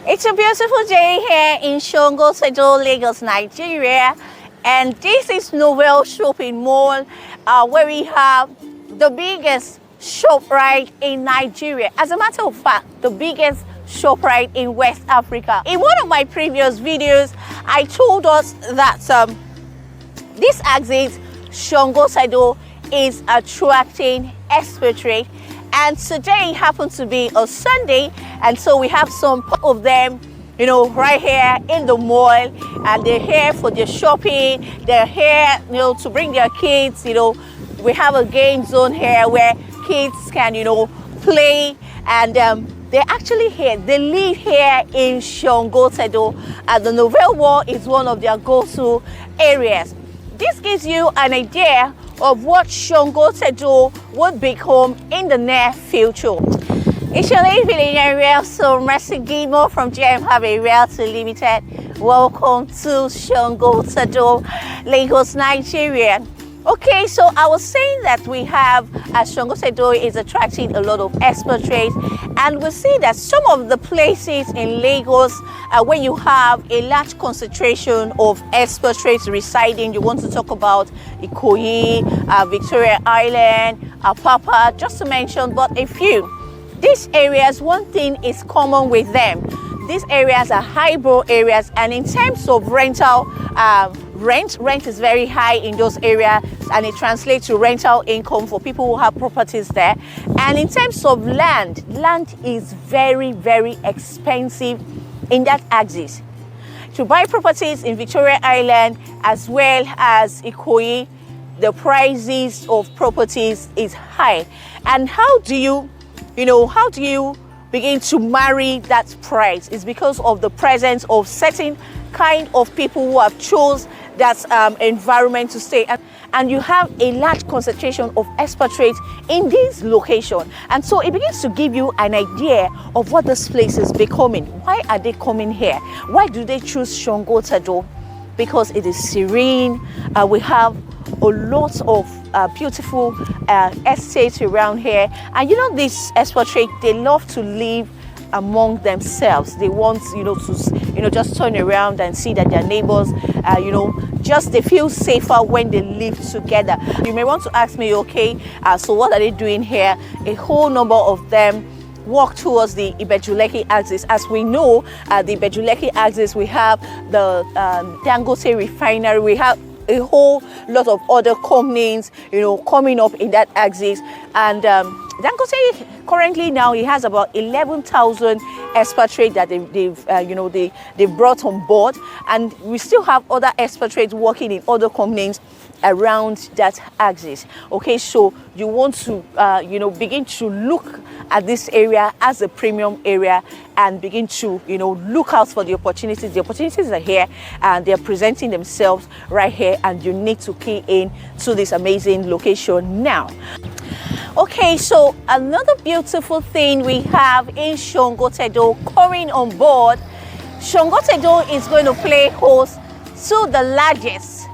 It's a beautiful day here in Sangotedo, Lagos, Nigeria, and this is Novare shopping mall where we have the biggest Shoprite in Nigeria. As a matter of fact, the biggest Shoprite in West Africa. In one of my previous videos, I told us that this exit, Sangotedo, is attracting expertraite. And today happens to be a Sunday, and so we have some of them, right here in the mall, and they're here for their shopping. They're here, to bring their kids. We have a game zone here where kids can, play, and they're actually here. They live here in Sangotedo, and the Novare Wall is one of their go-to areas. This gives you an idea of what Sangotedo would become in the near future. It's your living in area, so Mercy Gimo from GM have a Realty Limited. Welcome to Sangotedo, Lagos, Nigeria. Okay, so I was saying that we have Sangotedo is attracting a lot of expertraite, and we see that some of the places in Lagos where you have a large concentration of expertraite residing. You want to talk about Ikoyi, Victoria Island, Apapa, just to mention but a few. These areas, one thing is common with them. These areas are highbrow areas, and in terms of rental, rent is very high in those areas, and it translates to rental income for people who have properties there. And in terms of land is very, very expensive in that axis. To buy properties in Victoria Island as well as Ikoyi, the prices of properties is high. And how do you begin to marry that price? Is because of the presence of certain kind of people who have chose that environment to stay, and you have a large concentration of expatriate in this location, and so it begins to give you an idea of what this place is becoming. Why are they coming here? Why do they choose Sangotedo? Because it is serene. We have a lot of beautiful estates around here, and these expatriate, they love to live among themselves. They want to just turn around and see that their neighbors just they feel safer when they live together. You may want to ask me, okay, so what are they doing here? A whole number of them walk towards the Lekki axis. As we know, the Lekki axis, we have the Dangote refinery, we have a whole lot of other companies coming up in that axis, and Dangote currently now he has about 11,000 expatriates that they've brought on board, and we still have other expatriates working in other companies around that axis. Okay, so you want to begin to look at this area as a premium area and begin to look out for the opportunities. The opportunities are here and they're presenting themselves right here, and you need to key in to this amazing location now. Okay, so another beautiful thing we have in Sangotedo coming on board. Sangotedo is going to play host to the largest,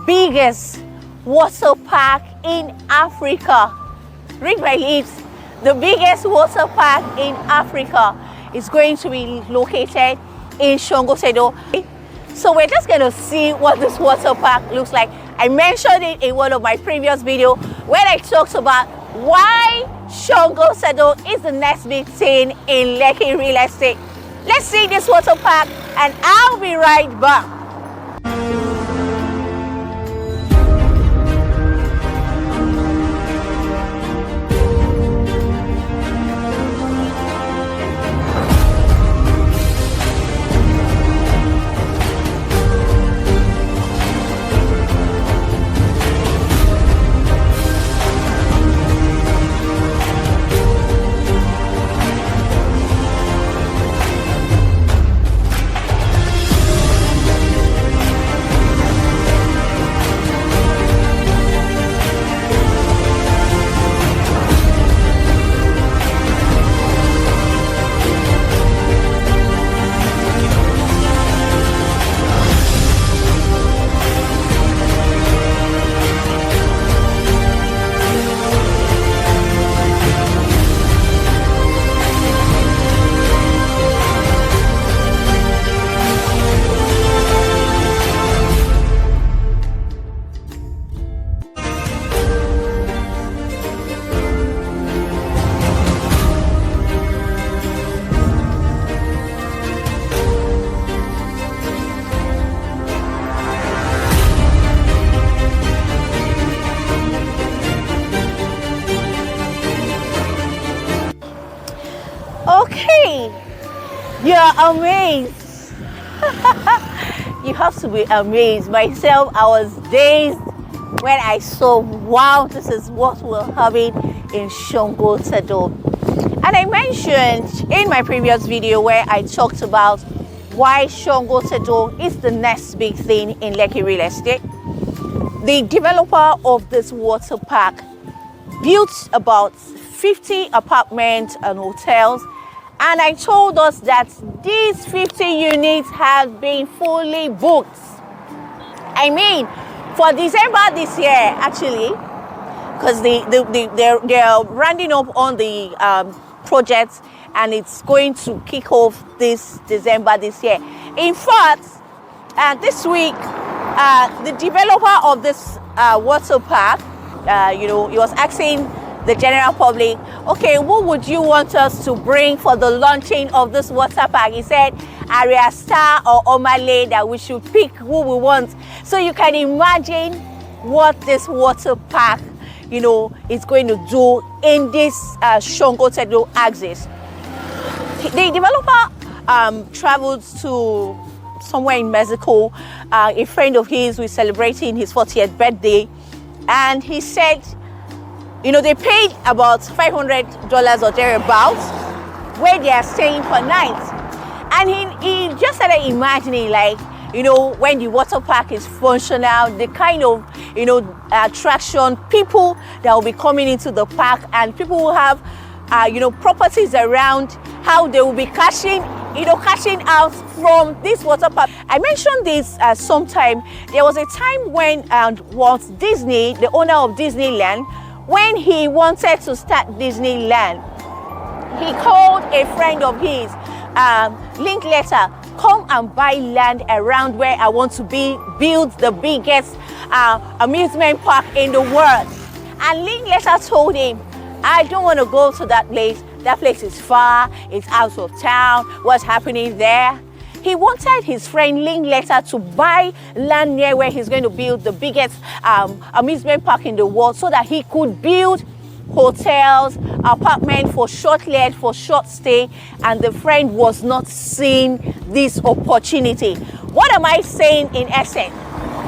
biggest water park in Africa. Read my lips. The biggest water park in Africa is going to be located in Sangotedo. So we're just going to see what this water park looks like. I mentioned it in one of my previous videos when I talked about why Sangotedo is the next big thing in Lekki real estate. Let's see this water park, and I'll be right back. You're amazed. You have to be amazed. Myself, I was dazed when I saw, wow, this is what we're having in Sangotedo. And I mentioned in my previous video where I talked about why Sangotedo is the next big thing in Lekki real estate. The developer of this water park built about 50 apartments and hotels, and I told us that these 50 units have been fully booked. I mean, for December this year, actually, because they're rounding up on the project, and it's going to kick off this December this year. In fact, this week, the developer of this water park, he was asking the general public, okay, what would you want us to bring for the launching of this water park? He said, Aria Star or Omale, that we should pick who we want. So you can imagine what this water park, is going to do in this Sangotedo axis. The developer traveled to somewhere in Mexico. A friend of his was celebrating his 40th birthday, and he said, they paid about $500 or thereabouts where they are staying per night. And he just started imagining, like, when the water park is functional, the kind of, attraction, people that will be coming into the park, and people will have, properties around, how they will be cashing out from this water park. I mentioned this sometime. There was a time when Walt Disney, the owner of Disneyland, when he wanted to start Disneyland, he called a friend of his, Linklater, come and buy land around where I want to build the biggest amusement park in the world. And Linklater told him, I don't want to go to that place. That place is far, it's out of town, what's happening there? He wanted his friend Linklater to buy land near where he's going to build the biggest amusement park in the world, so that he could build hotels, apartments for short let, for short stay, and the friend was not seeing this opportunity. What am I saying in essence?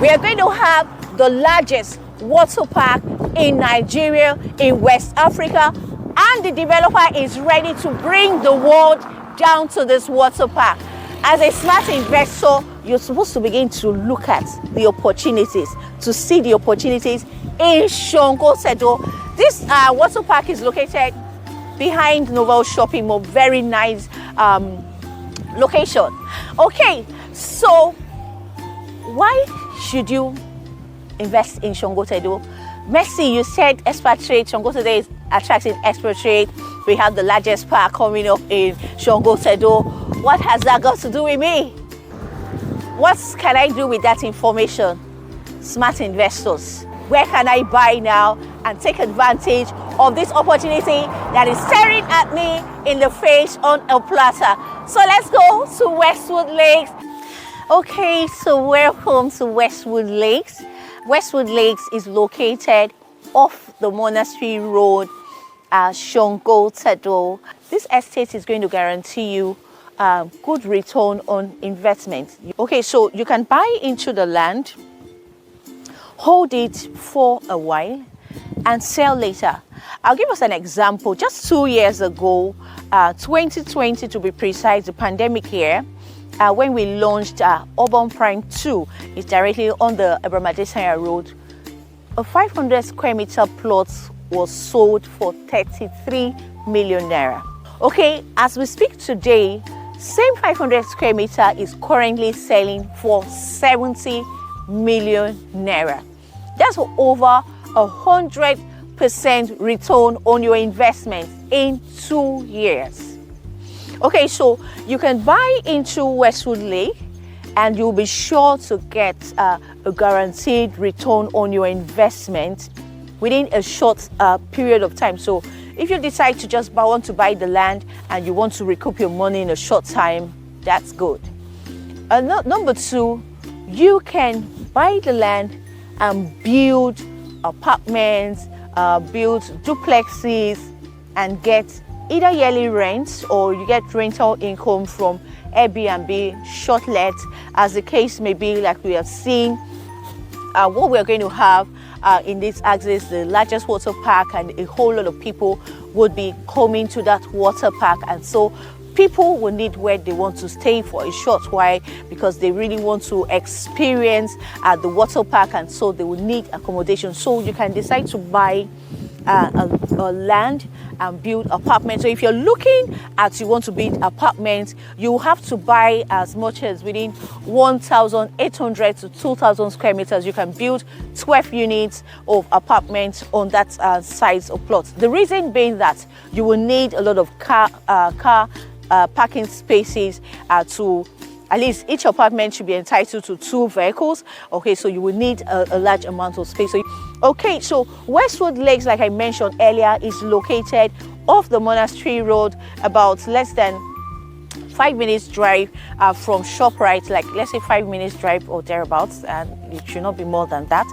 We are going to have the largest water park in Nigeria, in West Africa, and the developer is ready to bring the world down to this water park. As a smart investor, you're supposed to begin to look at the opportunities, to see the opportunities in Sangotedo. This water park is located behind Novare shopping mall. Very nice location. Okay, so why should you invest in Sangotedo? Mercy, you said expertraite. Sangotedo is attracting expertraite. We have the largest park coming up in Sangotedo. What has that got to do with me? What can I do with that information? Smart investors. Where can I buy now and take advantage of this opportunity that is staring at me in the face on a platter? So let's go to Westwood Lakes. Okay, so welcome to Westwood Lakes. Westwood Lakes is located off the Monastery Road, Sangotedo. This estate is going to guarantee you good return on investment. Okay, so you can buy into the land, hold it for a while, and sell later. I'll give us an example. Just 2 years ago, 2020 to be precise, the pandemic year, when we launched Urban Prime 2, it's directly on the Abramadesanya Road. A 500 square meter plot was sold for 33 million naira. Okay, as we speak today, same 500 square meter is currently selling for 70 million naira. That's over 100% return on your investment in 2 years. Okay, so you can buy into Westwood Lake and you'll be sure to get a guaranteed return on your investment within a short period of time. So if you decide to just want to buy the land and you want to recoup your money in a short time, that's good. Number two, you can buy the land and build apartments, build duplexes, and get either yearly rent or you get rental income from Airbnb, short let, as the case may be. Like we have seen, what we're going to have in this axis, the largest water park, and a whole lot of people would be coming to that water park, and so people will need where they want to stay for a short while because they really want to experience the water park, and so they will need accommodation. So you can decide to buy a land and build apartments. So if you're looking at you want to build apartments, you have to buy as much as within 1,800 to 2,000 square meters. You can build 12 units of apartments on that size of plots. The reason being that you will need a lot of car parking spaces to at least each apartment should be entitled to 2 vehicles. Okay, so you will need a large amount of space. Okay, so Westwood Lakes, like I mentioned earlier, is located off the Monastery Road, about less than 5 minutes drive from Shoprite, like let's say 5 minutes drive or thereabouts, and it should not be more than that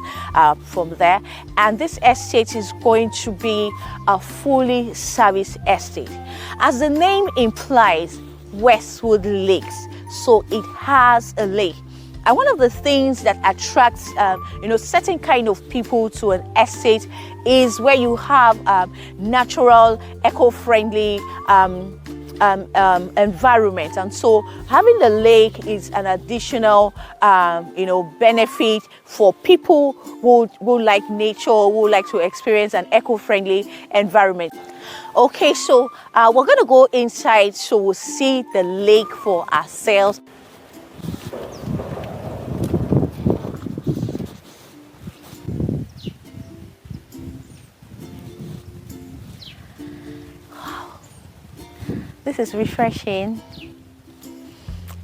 from there. And this estate is going to be a fully serviced estate. As the name implies, Westwood Lakes, so it has a lake. And one of the things that attracts certain kind of people to an estate is where you have natural, eco-friendly environment. And so having the lake is an additional benefit for people who like nature, who like to experience an eco-friendly environment. Okay, so we're going to go inside so we'll see the lake for ourselves. This is refreshing.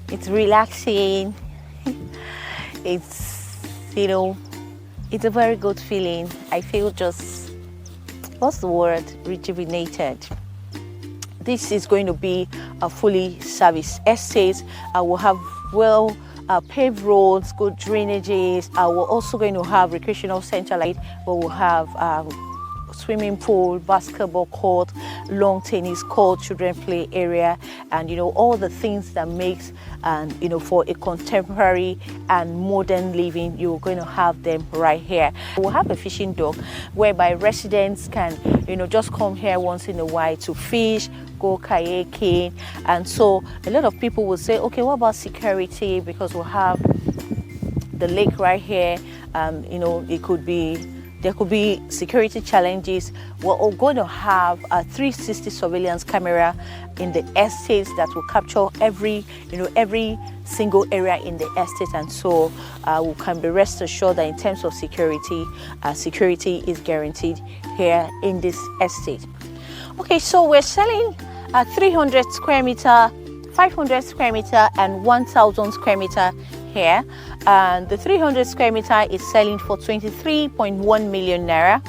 It's relaxing. It's a very good feeling. I feel just, what's the word? Rejuvenated. This is going to be a fully serviced estate. I will have paved roads, good drainages. We're also going to have recreational center, like where we'll have swimming pool, basketball court, long tennis court, children play area, and all the things that makes for a contemporary and modern living. You're going to have them right here. We'll have a fishing dock whereby residents can just come here once in a while to fish, go kayaking. And so a lot of people will say, okay, what about security? Because we'll have the lake right here. There could be security challenges. We're all going to have a 360 surveillance camera in the estates that will capture every single area in the estate, and so we can be rest assured that in terms of security, security is guaranteed here in this estate. Okay, so we're selling 300 square meter, 500 square meter, and 1,000 square meter here. And the 300 square meter is selling for 23.1 million naira.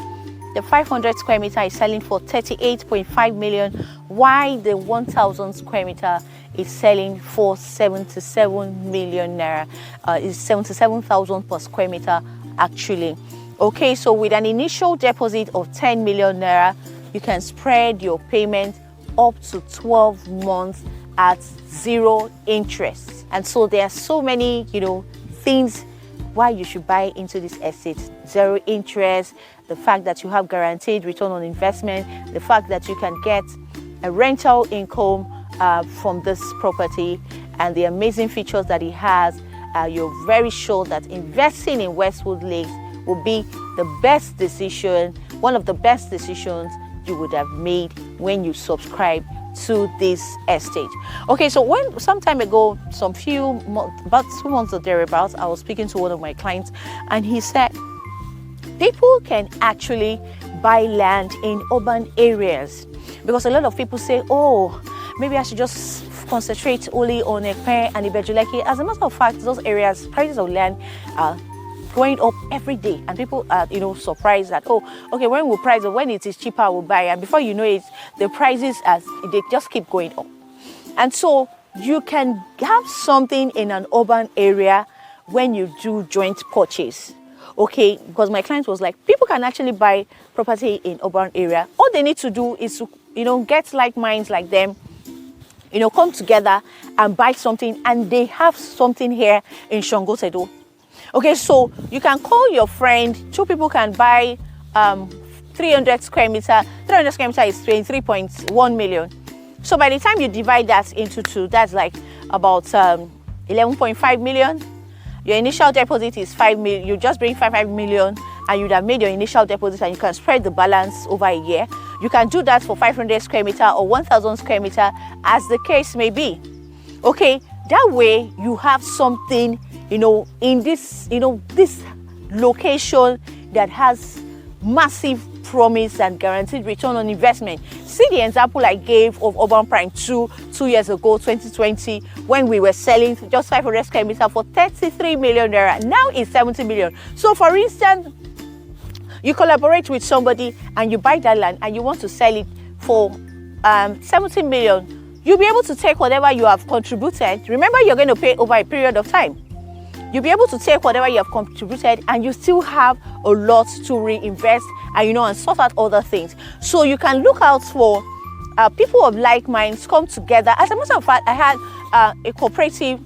The 500 square meter is selling for 38.5 million, while the 1,000 square meter is selling for 77 million naira. It's 77,000 per square meter actually. Okay, so with an initial deposit of 10 million naira, you can spread your payment up to 12 months at 0 interest. And so there are so many things why you should buy into this estate. 0 interest, the fact that you have guaranteed return on investment, the fact that you can get a rental income from this property, and the amazing features that it has. You're very sure that investing in Westwood Lakes will be the best decision, one of the best decisions you would have made when you subscribe to this estate. Okay, so when some time ago, about 2 months or thereabouts, I was speaking to one of my clients, and he said people can actually buy land in urban areas, because a lot of people say, oh, maybe I should just concentrate only on Ekpe and Lekki. As a matter of fact, those areas, prices of land are going up every day, and people are surprised that, oh, okay, when we price it, when it is cheaper we'll buy, and before you know it, the prices they just keep going up. And so you can have something in an urban area when you do joint purchase. Okay, because my client was like, people can actually buy property in urban area. All they need to do is to get like minds like them, come together and buy something, and they have something here in Sangotedo. Okay, so you can call your friend. 2 people can buy 300 square meter. 300 square meter is 23.1 million. So by the time you divide that into 2, that's like about 11.5 million. Your initial deposit is 5 million. You just bring 5 million, and you'd have made your initial deposit, and you can spread the balance over a year. You can do that for 500 square meter or 1,000 square meter, as the case may be. Okay, that way you have something, in this, this location that has massive promise and guaranteed return on investment. See the example I gave of Urban Prime 2 years ago, 2020, when we were selling just 500 square meter for 33 million naira. Now it's 70 million. So for instance, you collaborate with somebody and you buy that land and you want to sell it for 70 million. You'll be able to take whatever you have contributed. Remember, you're going to pay over a period of time. You'll be able to take whatever you have contributed, and you still have a lot to reinvest and and sort out other things. So you can look out for people of like minds come together. As a matter of fact, I had a cooperative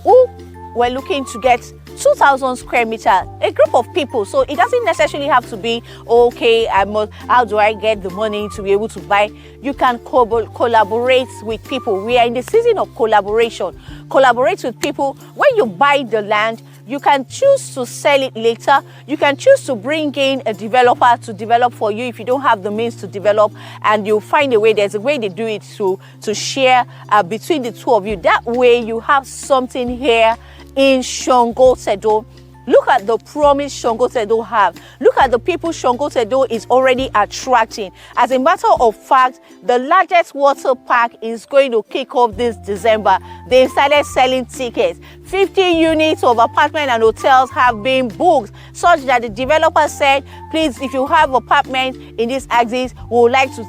who were looking to get 2,000 square meter, a group of people. So it doesn't necessarily have to be, okay, how do I get the money to be able to buy? You can collaborate with people. We are in the season of collaboration. Collaborate with people. When you buy the land, you can choose to sell it later. You can choose to bring in a developer to develop for you if you don't have the means to develop, and you'll find a way. There's a way they do it to share between the 2 of you. That way you have something here in Sangotedo. Look at the promise Sangotedo have. Look at the people Sangotedo is already attracting. As a matter of fact, the largest water park is going to kick off this December. They started selling tickets. 50 units of apartments and hotels have been booked, such that the developer said, please, if you have apartments in this axis, we would like to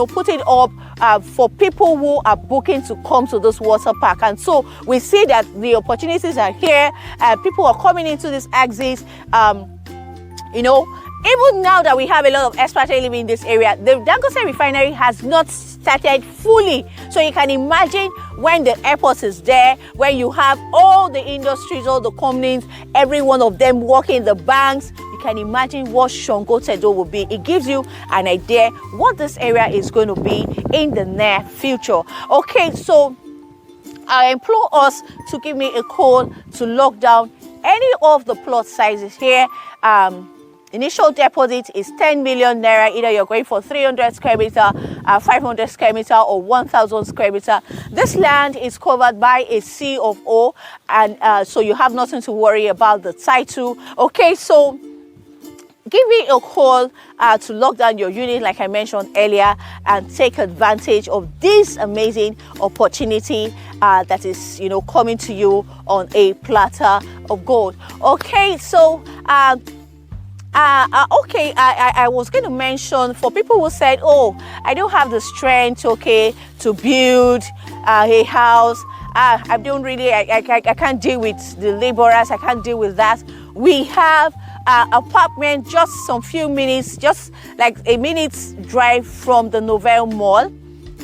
put it up for people who are booking to come to this water park. And so we see that the opportunities are here. People are coming into this axis. Even now that we have a lot of expatriates living in this area, the Dangote refinery has not started fully. So you can imagine when the airport is there, when you have all the industries, all the companies, every one of them working, the banks, you can imagine what Sangotedo will be. It gives you an idea what this area is going to be in the near future. Okay, so I implore us to give me a call to lock down any of the plot sizes here. Initial deposit is 10 million naira. Either you're going for 300 square meter, 500 square meter, or 1,000 square meter. This land is covered by a C of O, and so you have nothing to worry about the title. Okay, so give me a call to lock down your unit, like I mentioned earlier, and take advantage of this amazing opportunity that is, coming to you on a platter of gold. Okay, so I was going to mention for people who said, oh, I don't have the strength, to build a house. I don't really, I can't deal with the laborers. I can't deal with that. We have apartment just some few minutes, just like a minute's drive from the Novare Mall,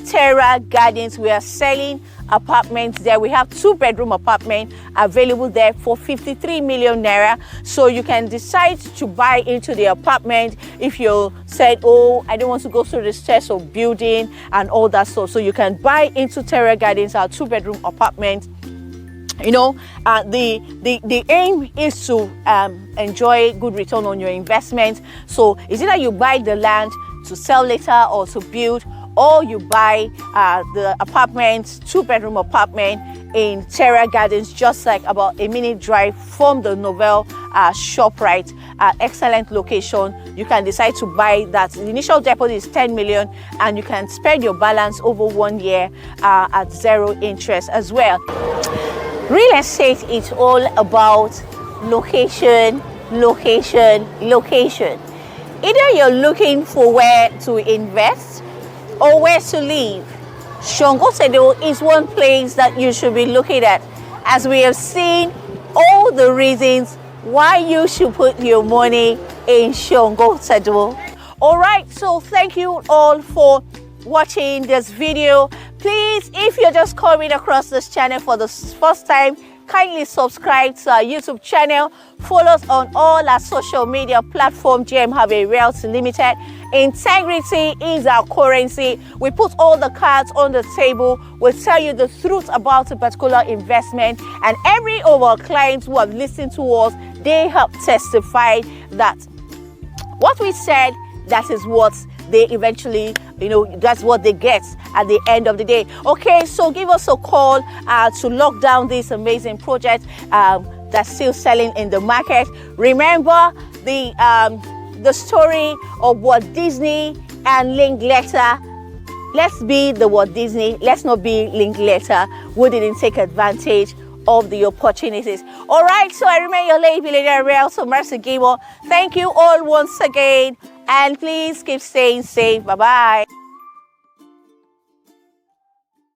Terra Gardens. We are selling apartments there. We have 2-bedroom apartment available there for 53 million naira. So you can decide to buy into the apartment if you said, oh, I don't want to go through the stress of building and all that stuff. So you can buy into Terra Gardens, our 2-bedroom apartment. The aim is to enjoy good return on your investment. So it's either you buy the land to sell later or to build, or you buy the apartment, 2-bedroom apartment in Terra Gardens, just like about a minute drive from the Novare Shoprite. Excellent location. You can decide to buy that. The initial deposit is 10 million, and you can spread your balance over 1 year at 0 interest as well. Real estate is all about location, location, location. Either you're looking for where to invest or where to live, Sangotedo is one place that you should be looking at, as we have seen all the reasons why you should put your money in Sangotedo. All right, so thank you all for watching this video. Please, if you're just coming across this channel for the first time, kindly subscribe to our YouTube channel. Follow us on all our social media platforms. GM Harvey Realty Limited. Integrity is our currency. We put all the cards on the table. We'll tell you the truth about a particular investment, and every of our clients who have listened to us, they have testified that what we said, that is what they eventually, that's what they get at the end of the day. Okay, so give us a call to lock down this amazing project that's still selling in the market. Remember the story of Walt Disney and Linklater. Let's be the Walt Disney. Let's not be Linklater, who didn't take advantage of the opportunities. All right, so I remain your lady billionaire realtor, Mercy Gable. Thank you all once again, and please keep staying safe. Bye-bye.